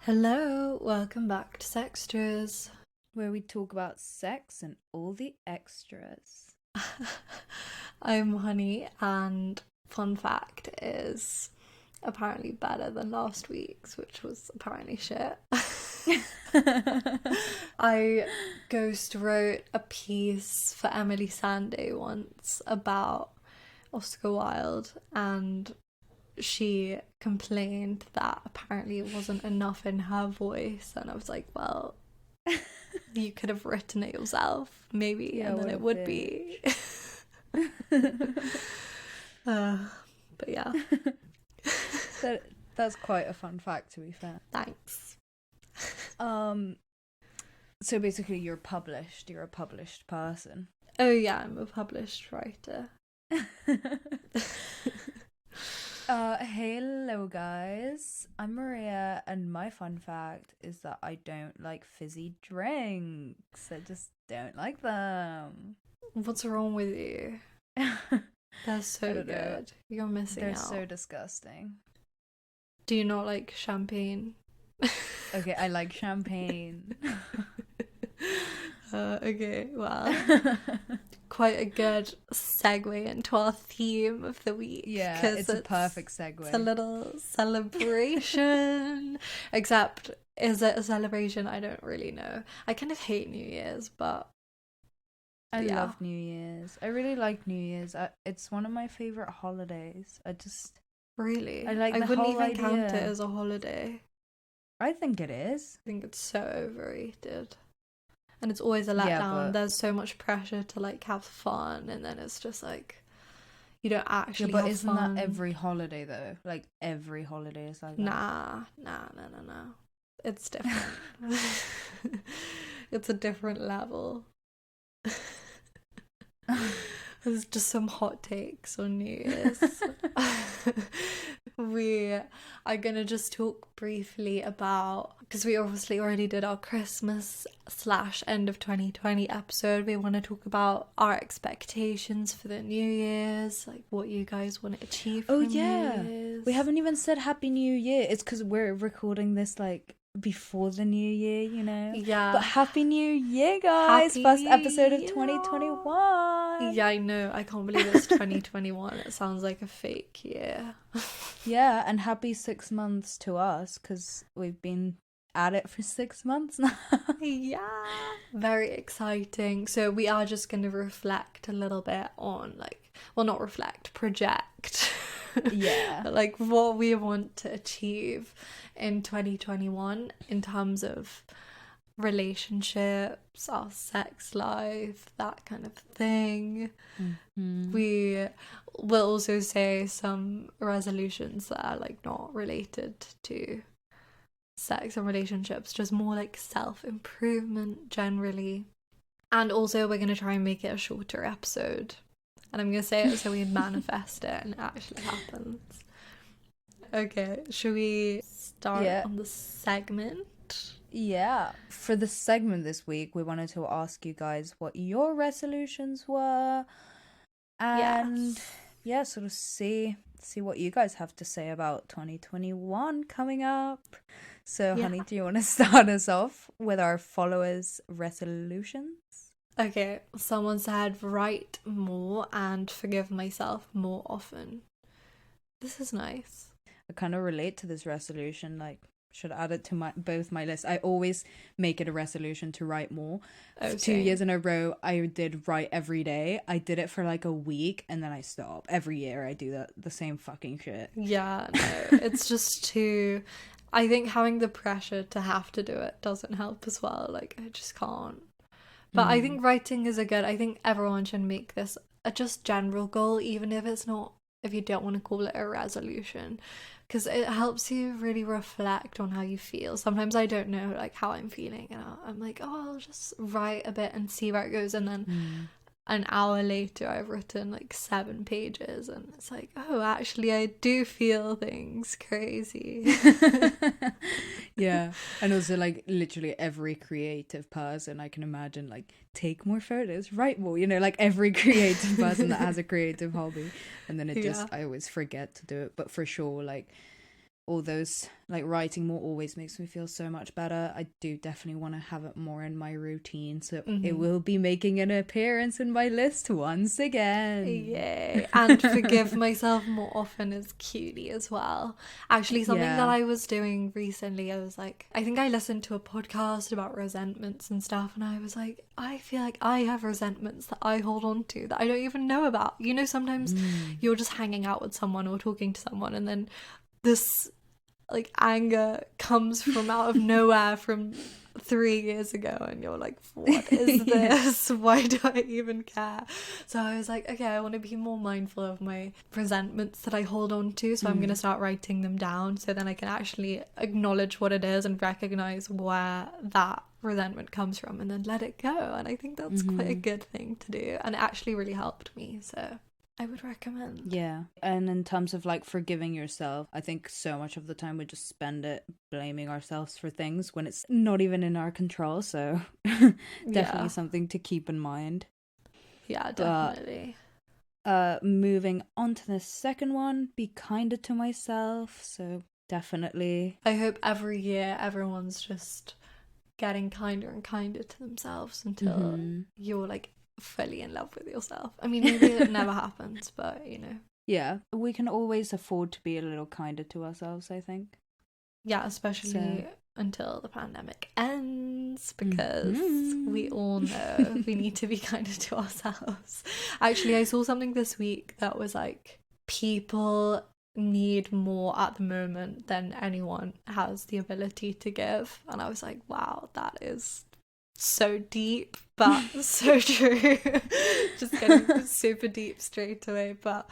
Hello, welcome back to Sextras. Where we talk about sex and all the extras. I'm Honey, and fun fact is apparently better than last week's, which was apparently shit. I ghost wrote a piece for Emily Sandé once about Oscar Wilde, and she complained that apparently it wasn't enough in her voice, and I was like, well, you could have written it yourself, maybe, Yeah, and then what it a would be. But yeah, That's quite a fun fact, to be fair. thanks. So basically you're a published person. Oh yeah, I'm a published writer. Hello guys, I'm Maria, and my fun fact is that I don't like fizzy drinks. I just don't like them. What's wrong with you? They're so don't know. good. You're missing They're out. so disgusting. Do you not like champagne? Okay, I like champagne. Okay, well, quite a good segue into our theme of the week. Yeah, 'cause it's a perfect segue. It's a little celebration. Except, is it a celebration? I don't really know. I kind of hate New Year's, but I yeah. love New Year's. I really like New Year's. It's one of my favorite holidays. Really? I like the wouldn't whole even count it idea. as a holiday. I think it is. I think it's so overrated. And it's always a Yeah, letdown. but- There's so much pressure to like have fun, and then it's just like you don't Yeah, actually but have isn't fun. that every holiday though? Like every holiday is like that. Nah. It's different. It's a different level. There's just some hot takes on New Year's. We are gonna just talk briefly about, because we obviously already did our Christmas / end of 2020 episode. We want to talk about our expectations for the New Year's, like what you guys want to achieve Oh from yeah, New Year's. we haven't even said Happy New Year. It's because we're recording this like before the New Year, you know. Yeah. But Happy New Year, guys! Happy First New episode of Year. 2021. Yeah, I know. I can't believe it's 2021. It sounds like a fake year. Yeah, and happy 6 months to us, because we've been at it for 6 months now. Yeah, very exciting. So we are just going to reflect a little bit on, like, well, not reflect, project. Yeah. Like what we want to achieve in 2021 in terms of relationships, our sex life, that kind of thing. Mm-hmm. We will also say some resolutions that are like not related to sex and relationships, just more like self-improvement generally. And also we're going to try and make it a shorter episode, and I'm going to say it so we manifest it and it actually happens. Okay, should we start on the segment? Yeah, for the segment this week, we wanted to ask you guys what your resolutions were, and sort of see what you guys have to say about 2021 coming up. So, Honey, do you want to start us off with our followers' resolutions? Okay, someone said write more and forgive myself more often. This is nice. I kind of relate to this resolution, like, should add it to both my lists. I always make it a resolution to write more. Okay. 2 years in a row, I did write every day. I did it for like a week and then I stopped. Every year I do the same fucking shit. Yeah, no, it's just too... I think having the pressure to have to do it doesn't help as well. Like, I just can't. But I think writing is I think everyone should make this a just general goal, even if you don't want to call it a resolution, because it helps you really reflect on how you feel. Sometimes I don't know like how I'm feeling, and I'm like, oh, I'll just write a bit and see where it goes, and then an hour later I've written like 7 pages and it's like, oh, actually I do feel things crazy. Yeah. And also like literally every creative person I can imagine, like, take more photos, write more, you know, like every creative person that has a creative hobby, and then I always forget to do it. But for sure, like, all those, like, writing more always makes me feel so much better. I do definitely want to have it more in my routine, so it will be making an appearance in my list once again. Yay. And forgive myself more often is cutie as well. Actually, something that I was doing recently, I was like, I think I listened to a podcast about resentments and stuff, and I was like, I feel like I have resentments that I hold on to that I don't even know about. You know, sometimes you're just hanging out with someone or talking to someone, and then this like anger comes from out of nowhere from 3 years ago, and you're like, what is this? Why do I even care? So I was like, okay, I want to be more mindful of my resentments that I hold on to, so I'm going to start writing them down, so then I can actually acknowledge what it is and recognize where that resentment comes from, and then let it go. And I think that's quite a good thing to do, and it actually really helped me, so I would recommend. Yeah. And in terms of like forgiving yourself, I think so much of the time we just spend it blaming ourselves for things when it's not even in our control. So definitely something to keep in mind. Yeah, definitely. Moving on to the second one, be kinder to myself. So definitely. I hope every year everyone's just getting kinder and kinder to themselves until you're like fully in love with yourself. I mean, maybe it never happens, but you know. Yeah, we can always afford to be a little kinder to ourselves, I think. Yeah, especially until the pandemic ends, because we all know we need to be kinder to ourselves. Actually, I saw something this week that was like, people need more at the moment than anyone has the ability to give. And I was like, wow, that is so deep, but so true. Just getting super deep straight away, but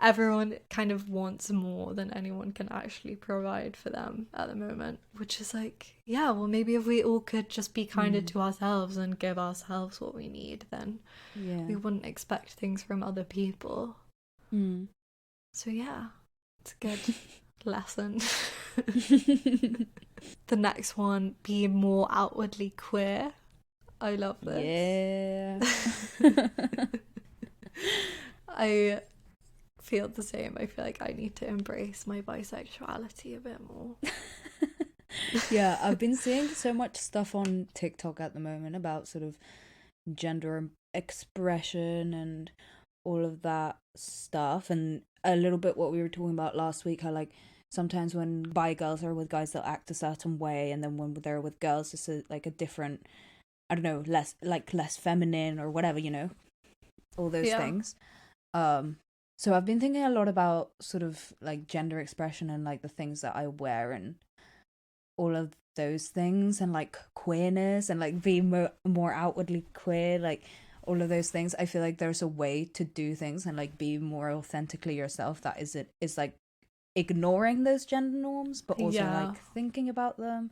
everyone kind of wants more than anyone can actually provide for them at the moment, which is like, yeah, well, maybe if we all could just be kinder to ourselves and give ourselves what we need, then we wouldn't expect things from other people. So yeah, it's a good lesson. The next one, be more outwardly queer. I love this. Yeah. I feel the same. I feel like I need to embrace my bisexuality a bit more. Yeah, I've been seeing so much stuff on TikTok at the moment about sort of gender expression and all of that stuff, and a little bit what we were talking about last week, how like sometimes when bi girls are with guys they'll act a certain way, and then when they're with girls it's like a different, I don't know, less feminine or whatever, you know, all those things. So I've been thinking a lot about sort of like gender expression and like the things that I wear and all of those things, and like queerness and like being more outwardly queer, like all of those things. I feel like there's a way to do things and like be more authentically yourself that is like ignoring those gender norms, but also like thinking about them.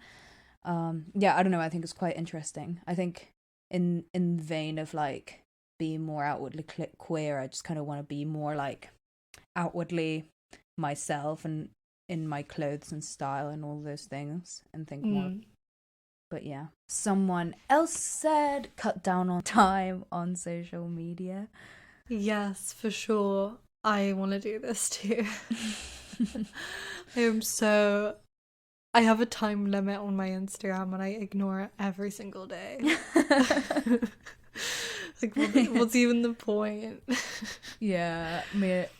I don't know, I think it's quite interesting. I think in vein of like being more outwardly queer, I just kind of want to be more like outwardly myself and in my clothes and style and all those things, and think more. But yeah, someone else said cut down on time on social media. Yes, for sure. I want to do this too. I have a time limit on my Instagram and I ignore it every single day. Like, what's even the point? Yeah,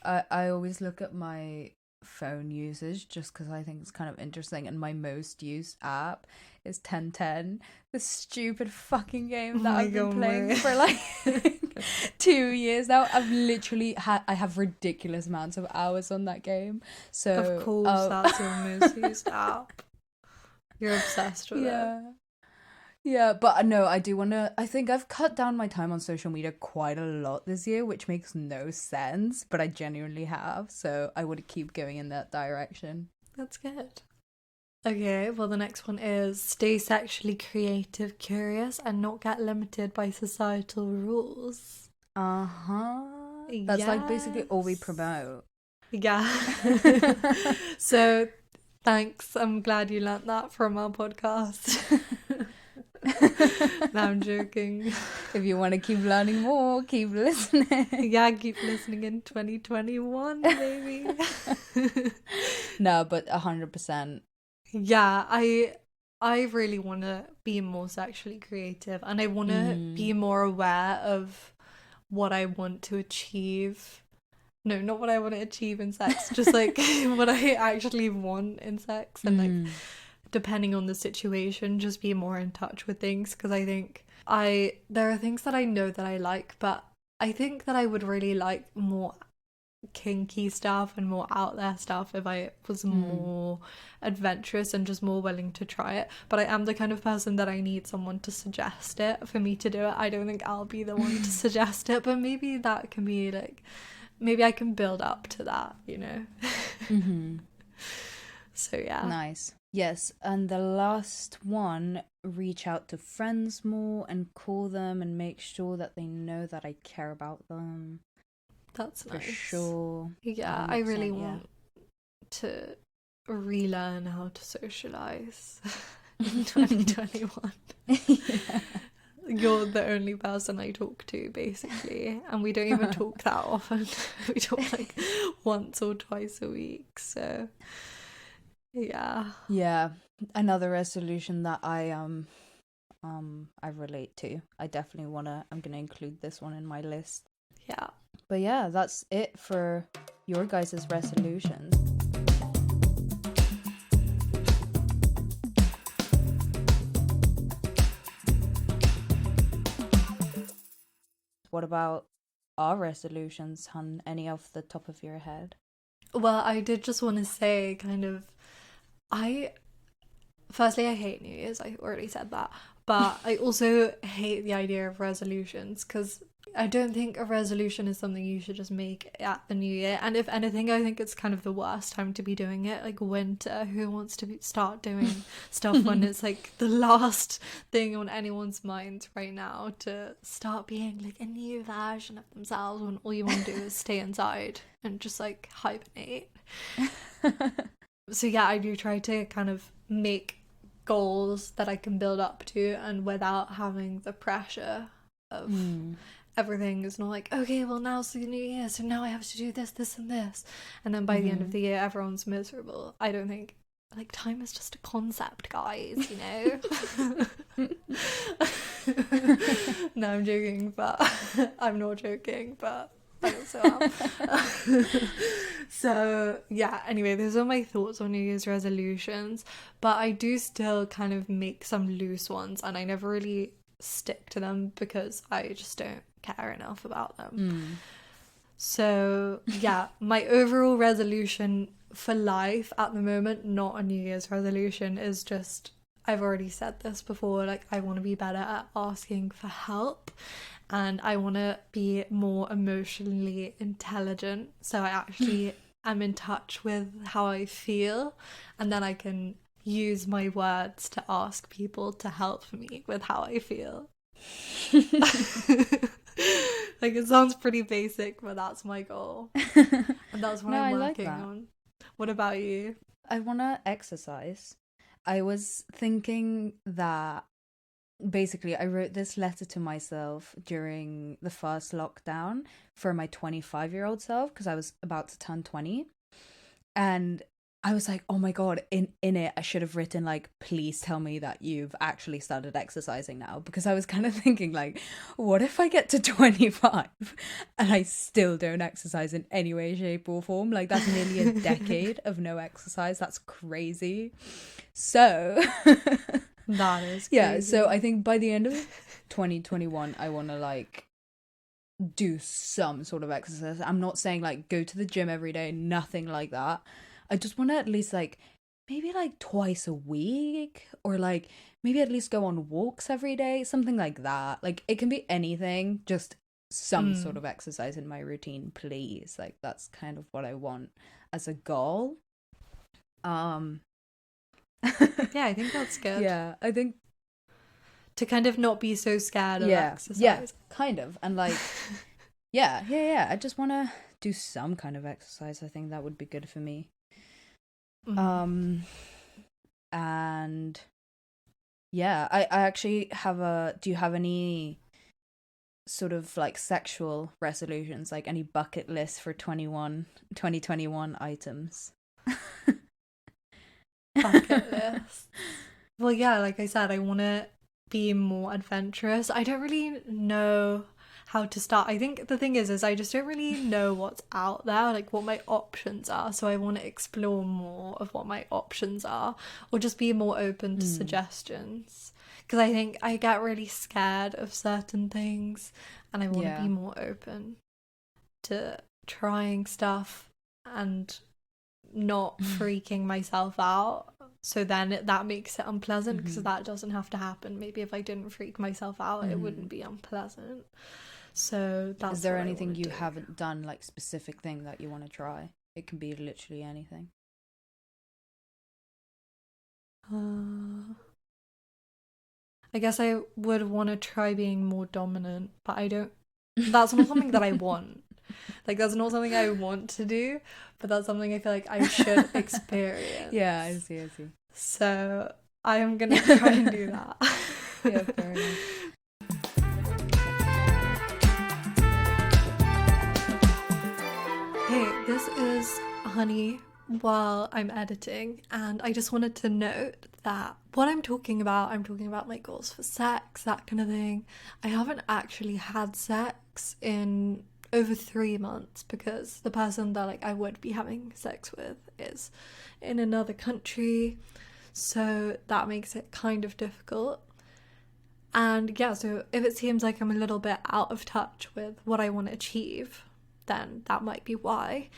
I always look at my phone usage just because I think it's kind of interesting, and my most used app is 1010, the stupid fucking game that I've been playing for like 2 years now. I've literally I have ridiculous amounts of hours on that game. So of course that's your most used app. You're obsessed with it. Yeah, but no, I think I've cut down my time on social media quite a lot this year, which makes no sense, but I genuinely have, so I would keep going in that direction. That's good. Okay, well the next one is stay sexually creative, curious, and not get limited by societal rules. That's like basically all we promote. Yeah. So thanks, I'm glad you learnt that from our podcast. No, I'm joking. If you want to keep learning more, keep listening. Yeah, keep listening in 2021, maybe. No, but 100%. Yeah, I really want to be more sexually creative, and I want to be more aware of what I want to achieve. No, not what I want to achieve in sex, just like what I actually want in sex, and like depending on the situation, just be more in touch with things, because I think there are things that I know that I like, but I think that I would really like more kinky stuff and more out there stuff if I was more adventurous and just more willing to try it. But I am the kind of person that I need someone to suggest it for me to do it. I don't think I'll be the one to suggest it, but maybe that can be like, maybe I can build up to that, you know. So yeah. Nice. Yes, and the last one, reach out to friends more and call them and make sure that they know that I care about them. That's nice. For sure. Yeah, I really want to relearn how to socialize in 2021. Yeah. You're the only person I talk to, basically, and we don't even talk that often. We talk like once or twice a week, so yeah. Another resolution that I relate to. I'm gonna include this one in my list. Yeah. But yeah, that's it for your guys' resolutions. What about our resolutions, hun? Any off the top of your head? Well, I did just want to say firstly, I hate New Year's. I already said that. But I also hate the idea of resolutions, because I don't think a resolution is something you should just make at the new year. And if anything, I think it's kind of the worst time to be doing it. Like winter, who wants to start doing stuff when it's like the last thing on anyone's minds right now, to start being like a new version of themselves when all you want to do is stay inside and just like hibernate. So yeah, I do try to kind of make goals that I can build up to, and without having the pressure of everything is not like, okay, well now's the new year, so now I have to do this, this and this, and then by the end of the year everyone's miserable. I don't think, like, time is just a concept, guys, you know. No, I'm joking, but I'm not joking, but I also am. So yeah, anyway, those are my thoughts on New Year's resolutions, but I do still kind of make some loose ones, and I never really stick to them because I just don't care enough about them. So yeah, my overall resolution for life at the moment, not a New Year's resolution, is just, I've already said this before, like, I want to be better at asking for help, and I want to be more emotionally intelligent, so I actually am in touch with how I feel, and then I can use my words to ask people to help me with how I feel. Like, it sounds pretty basic, but that's my goal, and that's what I'm working on. What about you? I want to exercise. I was thinking that basically I wrote this letter to myself during the first lockdown for my 25-year-old self, because I was about to turn 20, and I was like, oh my god, in it I should have written like, please tell me that you've actually started exercising now, because I was kind of thinking like, what if I get to 25 and I still don't exercise in any way, shape or form? Like, that's nearly a decade of no exercise. That's crazy. So that is crazy. Yeah, so I think by the end of 2021 I want to like do some sort of exercise. I'm not saying like go to the gym every day, nothing like that. I just want to at least like maybe like twice a week, or like maybe at least go on walks every day, something like that. Like, it can be anything, just some sort of exercise in my routine, please. Like, that's kind of what I want as a goal. Yeah, I think that's good. Yeah, I think to kind of not be so scared of exercise. Yeah, kind of. And like yeah, I just want to do some kind of exercise. I think that would be good for me. And Yeah, I actually do you have any sort of like sexual resolutions, like any bucket list for 2021 items? Bucket list. Well, yeah, like I said, I want to be more adventurous. I don't really know how to start. I think the thing is I just don't really know what's out there, like what my options are. So I want to explore more of what my options are, or just be more open to suggestions. Because I think I get really scared of certain things, and I want to be more open to trying stuff and not freaking myself out. So then that makes it unpleasant, because that doesn't have to happen. Maybe if I didn't freak myself out, it wouldn't be unpleasant. So that's. Is there what anything you do. haven't done, like specific thing that you want to try? It can be literally anything. I guess I would want to try being more dominant, but I don't. That's not something that I want. Like, that's not something I want to do, but that's something I feel like I should experience. Yeah, I see. So I am gonna try and do that. Yeah, fair enough. Hey, this is Honey while I'm editing, and I just wanted to note that what I'm talking about my goals for sex, that kind of thing. I haven't actually had sex in over 3 months, because the person that like I would be having sex with is in another country, so that makes it kind of difficult. And yeah, so if it seems like I'm a little bit out of touch with what I want to achieve, then that might be why.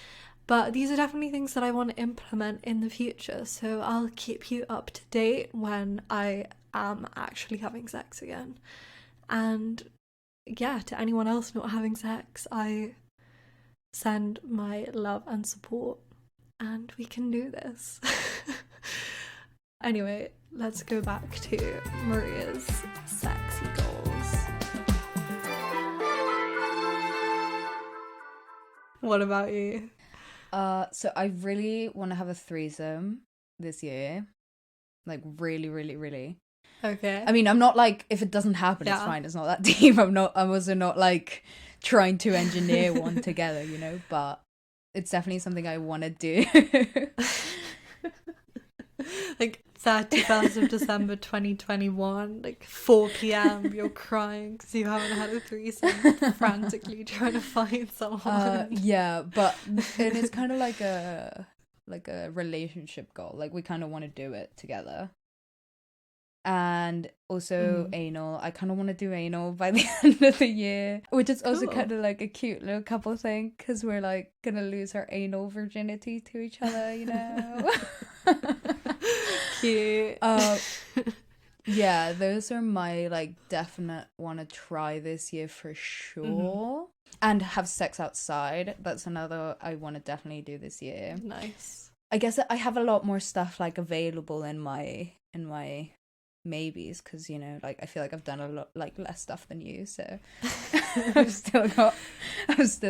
But these are definitely things that I want to implement in the future, so I'll keep you up to date when I am actually having sex again. And yeah, to anyone else not having sex, I send my love and support, and we can do this. Anyway, let's go back to Maria's sexy goals. What about you? So I really want to have a threesome this year. Like really, really, really. Okay. I mean, I'm not like, if it doesn't happen, it's fine. It's not that deep. I'm also not like trying to engineer one together, you know, but it's definitely something I want to do. Like 31st of December 2021, like 4 p.m, you're crying because you haven't had a threesome, frantically trying to find someone. Yeah, but it's kind of like a relationship goal. Like, we kind of want to do it together. And also anal. I kind of want to do anal by the end of the year, which is also kind of like a cute little couple thing, because we're like gonna lose our anal virginity to each other, you know. Cute. Yeah, those are my like definite want to try this year for sure. And have sex outside. That's another I want to definitely do this year. Nice. I guess I have a lot more stuff like available in my maybes, because, you know, like I feel like I've done a lot like less stuff than you, so I've still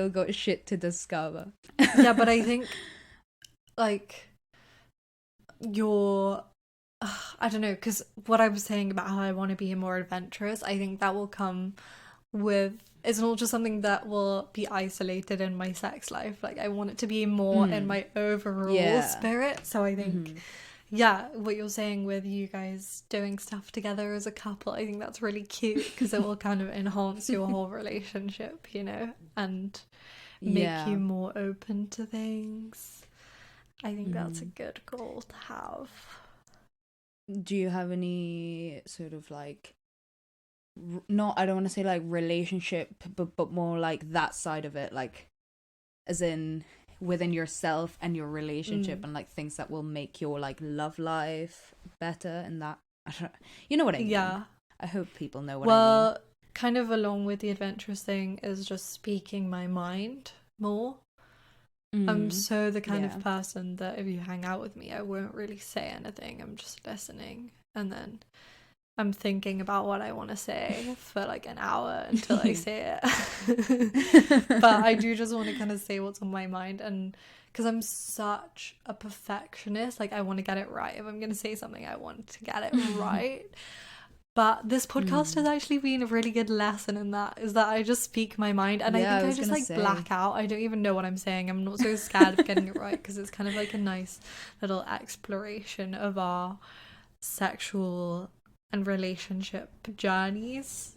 got shit to discover. Yeah, but I think like your I don't know, because what I was saying about how I want to be more adventurous, I think that will come with, it's not just something that will be isolated in my sex life. Like, I want it to be more in my overall spirit. So I think yeah, what you're saying with you guys doing stuff together as a couple, I think that's really cute, because it will kind of enhance your whole relationship, you know, and make you more open to things. I think that's a good goal to have. Do you have any sort of like, not, I don't want to say like relationship, but more like that side of it, like as in within yourself and your relationship, and like things that will make your like love life better, and that, I don't, you know what I mean? Yeah. I hope people know what I mean. Well, kind of along with the adventurous thing is just speaking my mind more. I'm so the kind of person that if you hang out with me, I won't really say anything. I'm just listening, and then I'm thinking about what I want to say for like an hour until I say it. But I do just want to kind of say what's on my mind, and because I'm such a perfectionist, like I want to get it right. If I'm going to say something, I want to get it right. But this podcast has actually been a really good lesson in that, is that I just speak my mind, and I think I just like black out. I don't even know what I'm saying. I'm not so scared of getting it right, because it's kind of like a nice little exploration of our sexual and relationship journeys.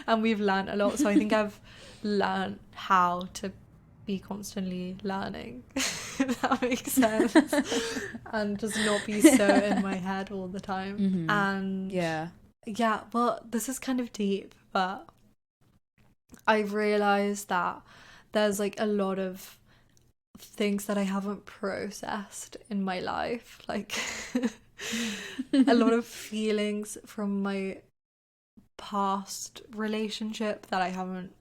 And we've learned a lot, so I think I've learned how to be constantly learning, if that makes sense, and just not be so in my head all the time. And yeah, well, this is kind of deep, but I've realized that there's like a lot of things that I haven't processed in my life, like a lot of feelings from my past relationship that I haven't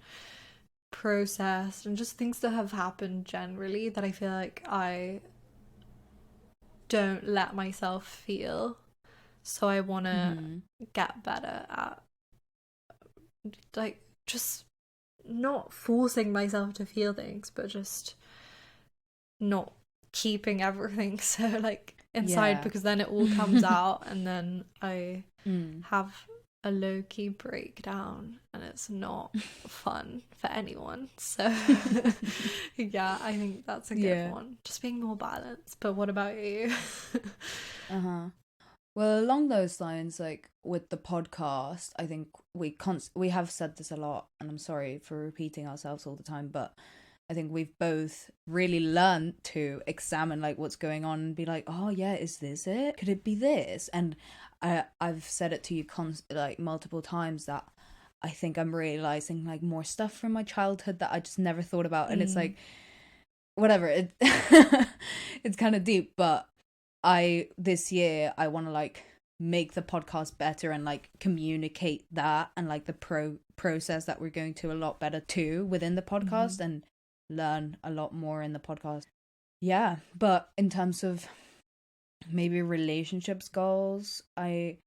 processed, and just things that have happened generally that I feel like I don't let myself feel. So I want to get better at like just not forcing myself to feel things, but just not keeping everything so like inside, because then it all comes out, and then I have a low-key breakdown, and it's not fun for anyone. So yeah, I think that's a good one, just being more balanced. But what about you? Well, along those lines, like with the podcast, I think we have said this a lot, and I'm sorry for repeating ourselves all the time, but I think we've both really learned to examine like what's going on and be like, oh yeah, is this it? Could it be this? And I've said it to you like multiple times that I think I'm realizing like more stuff from my childhood that I just never thought about. And it's like, whatever, it's kind of deep, but this year I want to like make the podcast better and like communicate that, and like the process that we're going to a lot better too within the podcast, and learn a lot more in the podcast. Yeah, but in terms of maybe relationships goals, I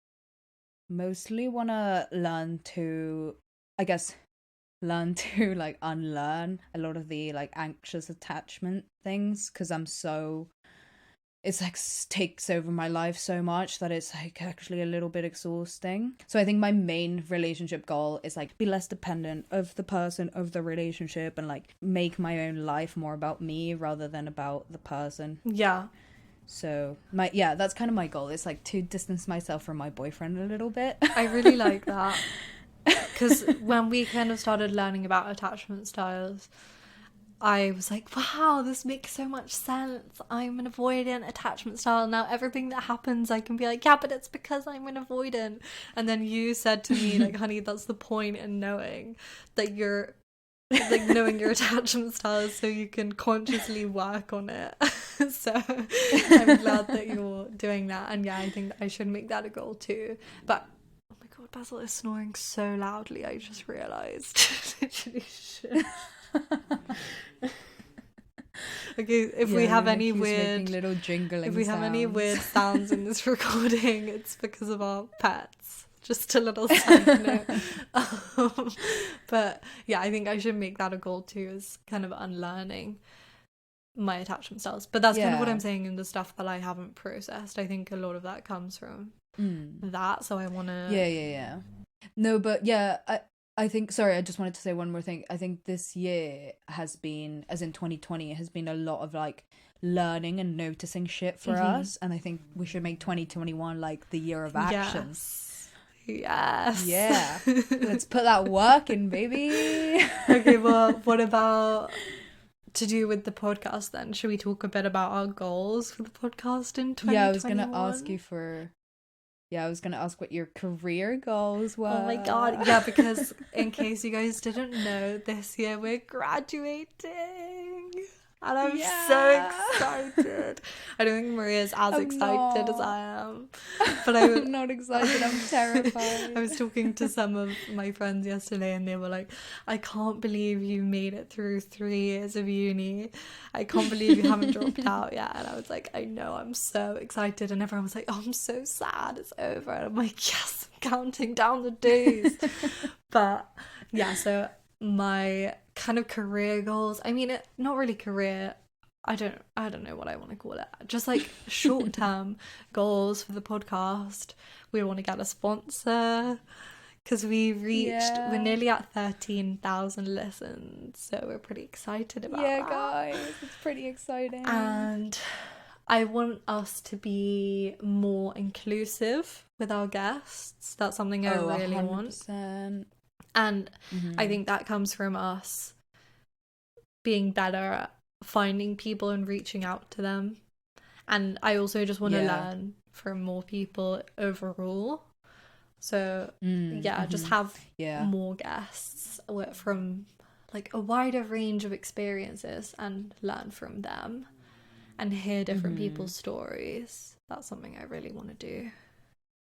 mostly want to learn to like unlearn a lot of the like anxious attachment things, because it's like takes over my life so much that it's like actually a little bit exhausting. So I think my main relationship goal is like be less dependent of the person, of the relationship, and like make my own life more about me rather than about the person. Yeah. So that's kind of my goal. It's like to distance myself from my boyfriend a little bit. I really like that, because when we kind of started learning about attachment styles, I was like, wow, this makes so much sense. I'm an avoidant attachment style. Now everything that happens, I can be like, yeah, but it's because I'm an avoidant. And then you said to me, like, honey, that's the point in knowing that you're, like, knowing your attachment style, so you can consciously work on it. So I'm glad that you're doing that. And yeah, I think that I should make that a goal too. But oh my God, Basil is snoring so loudly. I just realized. Literally shit. Okay, if we have any weird little jingling have any weird sounds in this recording, it's because of our pets. Just a little side note. But yeah, I think I should make that a goal too, is kind of unlearning my attachment styles. But that's kind of what I'm saying in the stuff that I haven't processed. I think a lot of that comes from that, so I want to no, but yeah, I think, sorry, I just wanted to say one more thing. I think this year has been, as in 2020, has been a lot of like learning and noticing shit for us. And I think we should make 2021 like the year of action. Yes. Yeah. Let's put that work in, baby. Okay, well, what about to do with the podcast then? Should we talk a bit about our goals for the podcast in 2021? Yeah, I was going to ask you I was going to ask what your career goals were. Oh my God. Yeah, because in case you guys didn't know, this year we're graduating. And I'm so excited. I don't think Maria's as excited as I am. But I'm not excited, I'm terrified. I was talking to some of my friends yesterday, and they were like, I can't believe you made it through 3 years of uni. I can't believe you haven't dropped out yet. And I was like, I know, I'm so excited. And everyone was like, oh, I'm so sad it's over. And I'm like, yes, I'm counting down the days. But yeah, so my kind of career goals, I mean, not really career, I don't know what I want to call it. Just like short-term goals for the podcast. We want to get a sponsor because we're nearly at 13,000 listens, so we're pretty excited about that. Yeah, guys, it's pretty exciting. And I want us to be more inclusive with our guests. That's something I really 100%. want. And I think that comes from us being better at finding people and reaching out to them. And I also just want to learn from more people overall. So just have more guests from like a wider range of experiences and learn from them and hear different people's stories. That's something I really want to do.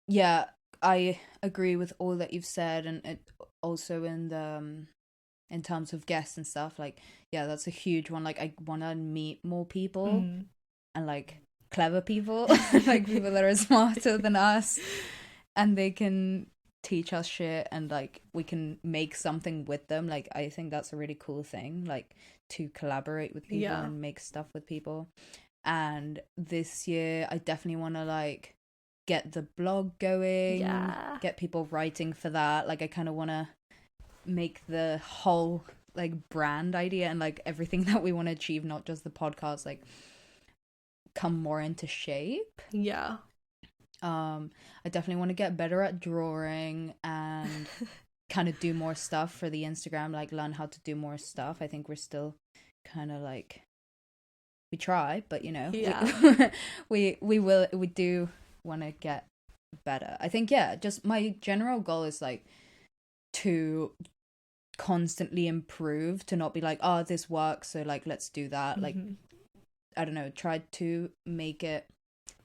Yeah, I agree with all that you've said, and it also in terms of guests and stuff, like, yeah, that's a huge one. Like, I want to meet more people and like clever people, like people that are smarter than us, and they can teach us shit, and like we can make something with them. Like, I think that's a really cool thing, like to collaborate with people and make stuff with people. And this year I definitely want to like get the blog going, get people writing for that. Like, I kind of want to make the whole like brand idea and like everything that we want to achieve, not just the podcast, like come more into shape. I definitely want to get better at drawing and kind of do more stuff for the Instagram, like learn how to do more stuff. I think we're still kind of like, we try, but you know, we do want to get better. I think just my general goal is like to constantly improve, to not be like, oh, this works, so like let's do that. Like, I don't know, try to make it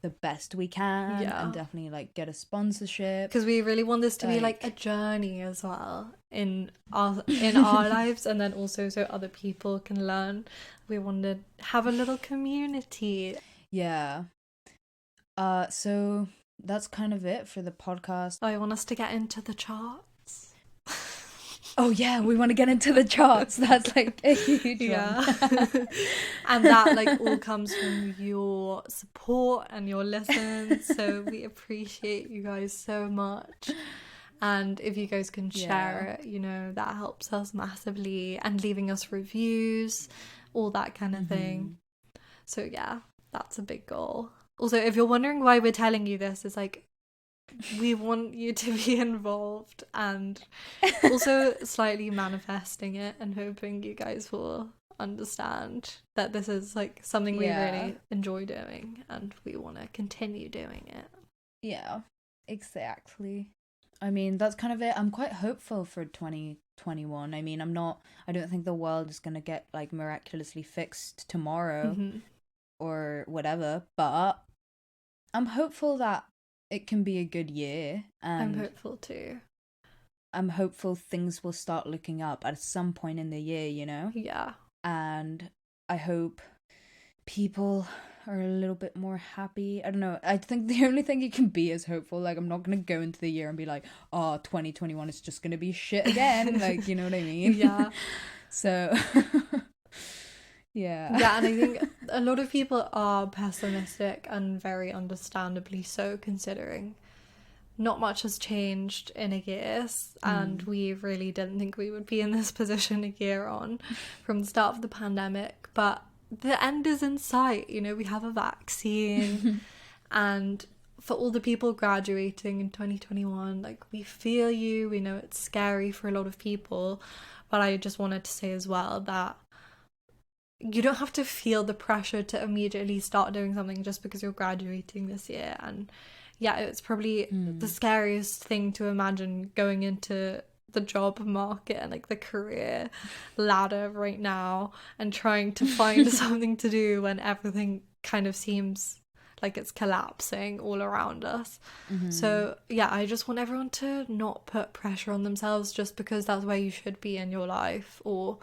the best we can, and definitely like get a sponsorship, because we really want this to be like a journey as well in our lives, and then also so other people can learn. We want to have a little community. So that's kind of it for the podcast. I want us to get into the charts. Oh yeah, we want to get into the charts. That's like a huge one. And that like all comes from your support and your listens, so we appreciate you guys so much. And if you guys can share it, you know, that helps us massively, and leaving us reviews, all that kind of thing. So yeah, that's a big goal. Also, if you're wondering why we're telling you this, it's like we want you to be involved, and also slightly manifesting it and hoping you guys will understand that this is like something we really enjoy doing, and we want to continue doing it. Yeah, exactly. I mean, that's kind of it. I'm quite hopeful for 2021. I mean, I don't think the world is going to get like miraculously fixed tomorrow or whatever, but I'm hopeful that it can be a good year. And I'm hopeful too. I'm hopeful things will start looking up at some point in the year, you know? Yeah. And I hope people are a little bit more happy. I don't know. I think the only thing you can be is hopeful. Like, I'm not going to go into the year and be like, oh, 2021 is just going to be shit again. Like, you know what I mean? Yeah. So... Yeah, and I think a lot of people are pessimistic, and very understandably so, considering not much has changed in a year, and we really didn't think we would be in this position a year on from the start of the pandemic. But the end is in sight, you know, we have a vaccine. And for all the people graduating in 2021, like, we feel you. We know it's scary for a lot of people, but I just wanted to say as well that you don't have to feel the pressure to immediately start doing something just because you're graduating this year. And yeah, it's probably the scariest thing to imagine, going into the job market and like the career ladder right now and trying to find something to do when everything kind of seems like it's collapsing all around us. So yeah, I just want everyone to not put pressure on themselves just because that's where you should be in your life. Or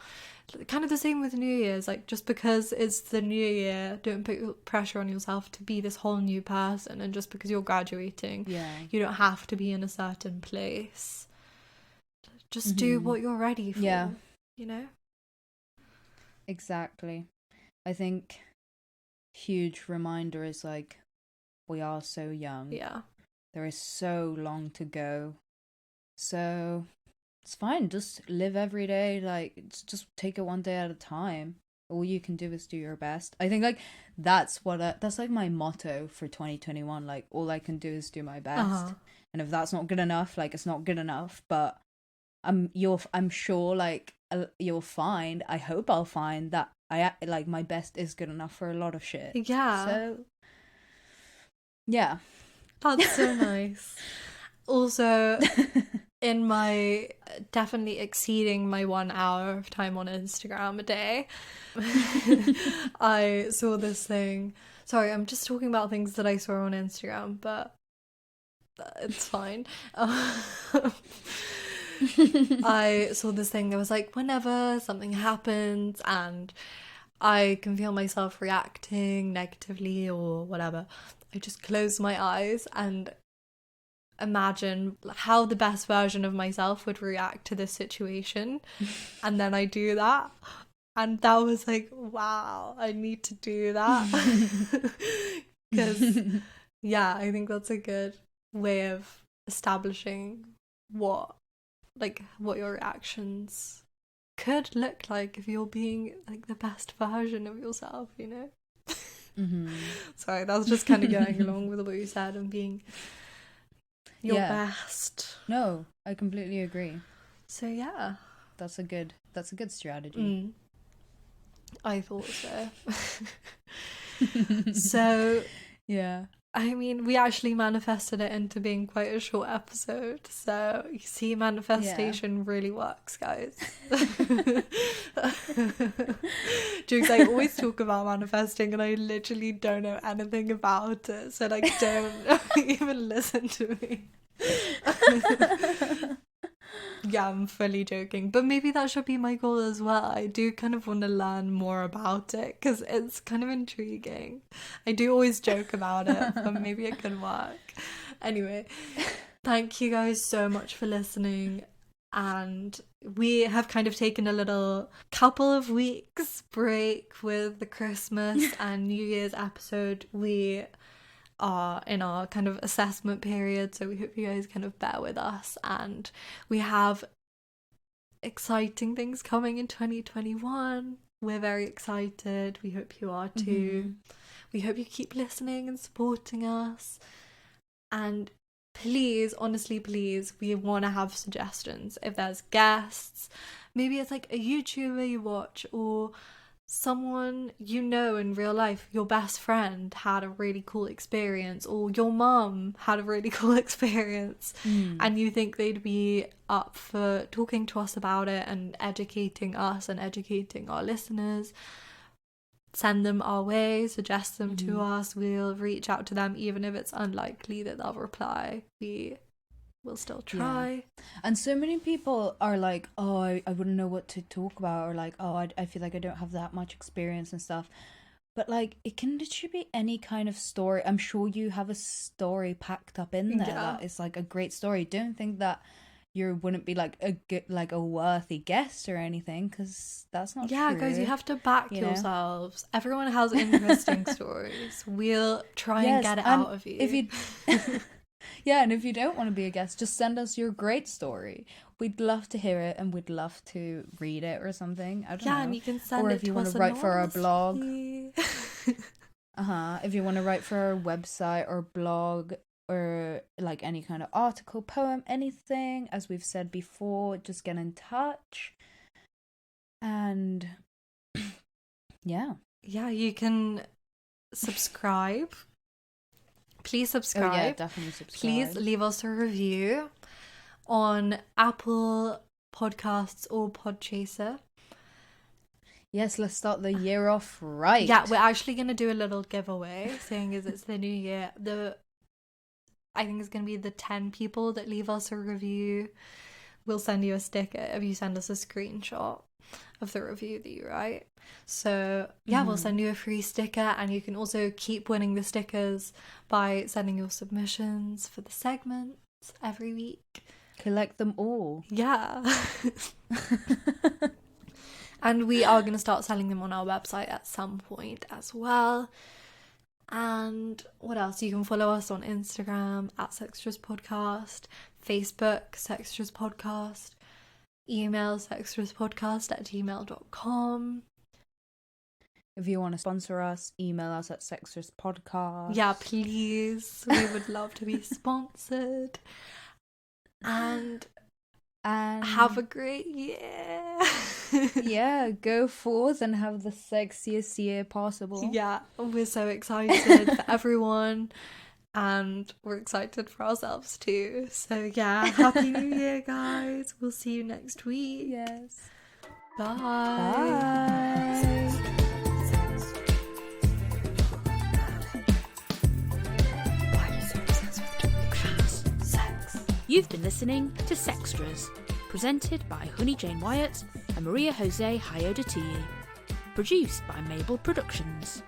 kind of the same with New Year's, like, just because it's the new year, don't put pressure on yourself to be this whole new person. And just because you're graduating, you don't have to be in a certain place. Just do what you're ready for, you know? Exactly. I think huge reminder is like, we are so young. Yeah. There is so long to go. So it's fine. Just live every day. Like, just take it one day at a time. All you can do is do your best. I think like that's like my motto for 2021. Like, all I can do is do my best. And if that's not good enough, like, it's not good enough. But I'm sure like you'll find. I hope I'll find that like my best is good enough for a lot of shit. Yeah. So yeah. That's so nice. Also, in my definitely exceeding my 1 hour of time on Instagram a day, I saw this thing. Sorry, I'm just talking about things that I saw on Instagram, but it's fine. I saw this thing that was like, whenever something happens and I can feel myself reacting negatively or whatever, I just close my eyes and imagine how the best version of myself would react to this situation. And then I do that. And that was like, wow, I need to do that. Because, yeah, I think that's a good way of establishing what your reactions could look like if you're being like the best version of yourself, you know? Sorry, that was just kind of going along with what you said and being your best. No, I completely agree. So yeah, that's a good strategy. I thought so. So yeah, I mean, we actually manifested it into being quite a short episode. So you see, manifestation really works, guys. Jokes, I always talk about manifesting and I literally don't know anything about it. So like, don't even listen to me. Yeah, I'm fully joking. But maybe that should be my goal as well. I do kind of want to learn more about it because it's kind of intriguing. I do always joke about it, but maybe it could work. Anyway, thank you guys so much for listening. And we have kind of taken a little couple of weeks break with the Christmas and New Year's episode. We are in our kind of assessment period, so we hope you guys kind of bear with us, and we have exciting things coming in 2021. We're very excited. We hope you are too. We hope you keep listening and supporting us, and please, honestly, please, we want to have suggestions. If there's guests, maybe it's like a YouTuber you watch or someone you know in real life, your best friend had a really cool experience, or your mum had a really cool experience, and you think they'd be up for talking to us about it and educating us and educating our listeners, send them our way, suggest them to us. We'll reach out to them, even if it's unlikely that they'll reply. We'll still try. Yeah. And so many people are like, oh, I wouldn't know what to talk about, or like, oh, I feel like I don't have that much experience and stuff. But like, it can literally be any kind of story. I'm sure you have a story packed up in there that is like a great story. Don't think that you wouldn't be like a good, like a worthy guest or anything, because that's not true. Yeah, guys, you have to back yourselves. Everyone has interesting stories. We'll try and get it out of you. If you yeah, and if you don't want to be a guest, just send us your great story. We'd love to hear it, and we'd love to read it or something. I don't know. Yeah, and you can send or it if you to want us to write for our blog. anonymously. If you want to write for our website or blog, or like any kind of article, poem, anything, as we've said before, just get in touch. And yeah, you can subscribe. Please subscribe. Oh yeah, definitely subscribe. Please leave us a review on Apple Podcasts or Podchaser. Yes, let's start the year off right. Yeah, we're actually going to do a little giveaway, seeing as it's the new year. I think it's going to be the 10 people that leave us a review. We'll send you a sticker if you send us a screenshot of the review that you write. So yeah, we'll send you a free sticker, and you can also keep winning the stickers by sending your submissions for the segments every week. Collect them all. Yeah. And we are going to start selling them on our website at some point as well. And what else? You can follow us on Instagram at Sextras Podcast, Facebook Sextras Podcast, email sextraspodcast@gmail.com. If you want to sponsor us, email us at sextraspodcast. Yeah, please. We would love to be sponsored. And have a great year. Yeah, go forth and have the sexiest year possible. Yeah, we're so excited for everyone, and we're excited for ourselves too. So yeah, Happy New Year, guys. We'll see you next week. Yes. Bye. Bye. You've been listening to Sextras, presented by Honey Jane Wyatt and Maria Jose Hayodatiyi, produced by Mabel Productions.